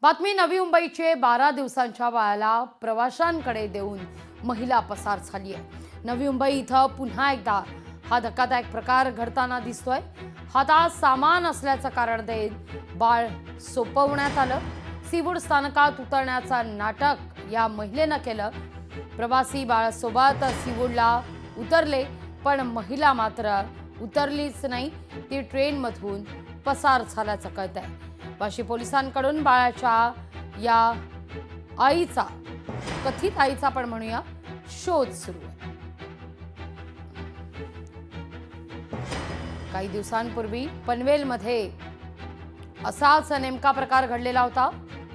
बातमी नवी मुंबईचे 12 दिवसांच्या बाळाला प्रवाशांकडे देऊन महिला पसार झाली आहे। नवी मुंबई इथं पुन्हा एकदा हा धक्कादायक प्रकार घडताना दिसतोय। हातात सामान असल्याचं कारण देत बाळ सोपवण्यात आलं। सीवूड स्थानकात उतरण्याचा नाटक या महिलेनं केलं। प्रवासी बाळासोबत सीवूडला उतरले, पण महिला मात्र उतरलीच नाही। ती ट्रेनमधून पसार झाल्याचं कळतंय। वाशी पोलिसांकडून बाळाच्या या आईचा, कथित आईचा पण म्हणूया, शोध सुरू आहे। काही दिवसांपूर्वी पनवेलमध्ये असाच नेमका प्रकार घडलेला होता।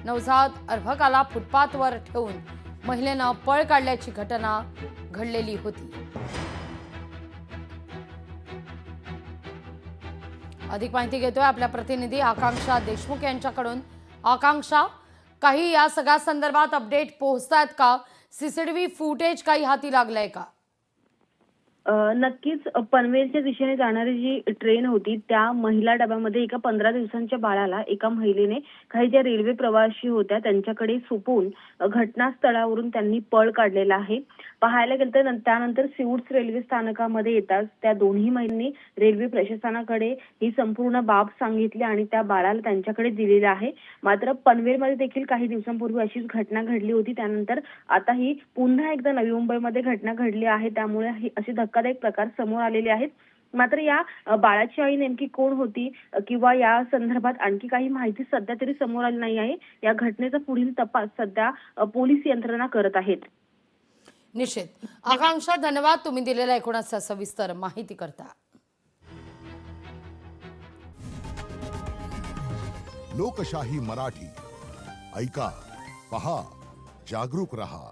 नवजात अर्भकाला फुटपाथवर ठेवून महिलेनं पळ काढल्याची घटना घडलेली होती। अधिक माहिती घेतोय आपल्या प्रतिनिधी आकांक्षा देशमुख यांच्याकडून। आकांक्षा, काही या सगळ्या संदर्भात अपडेट पोहोचतात का? सीसीटीव्ही फुटेज काही हाती लागलंय का? नक्कीच पनवेलच्या दिशेने जाणारी जी ट्रेन होती त्या महिला डब्यामध्ये एका 15 दिवसांच्या बाळाला एका महिलेने काही ज्या रेल्वे प्रवासी होत्या त्यांच्याकडे सोपवून घटनास्थळावरून त्यांनी पळ काढलेला आहे। पाहायला गेलं तर त्यानंतर सीवूड रेल्वे स्थानकामध्ये येताच त्या दोन्ही महिलांनी रेल्वे प्रशासनाकडे ही संपूर्ण बाब सांगितली आणि त्या बाळाला त्यांच्याकडे दिलेला आहे। मात्र पनवेलमध्ये देखील काही दिवसांपूर्वी अशीच घटना घडली होती। त्यानंतर आता ही पुन्हा एकदा नवी मुंबईमध्ये घटना घडली आहे, त्यामुळे ही अशी धक्कादायक प्रकार समोर आलेले आहेत। मात्र या बाळाची आई नेमकी कोण होती किंवा या संदर्भात आणखी काही माहिती सध्या तरी समोर आली नाही आहे। या घटनेचा पुढील तपास सध्या पोलीस यंत्रणा करत आहेत। निश्चित आकांक्षा, धन्यवाद तुम्ही दिलेल्या एकूणच सविस्तर माहिती करता। लोकशाही मराठी ऐका, पहा, जागरूक रहा।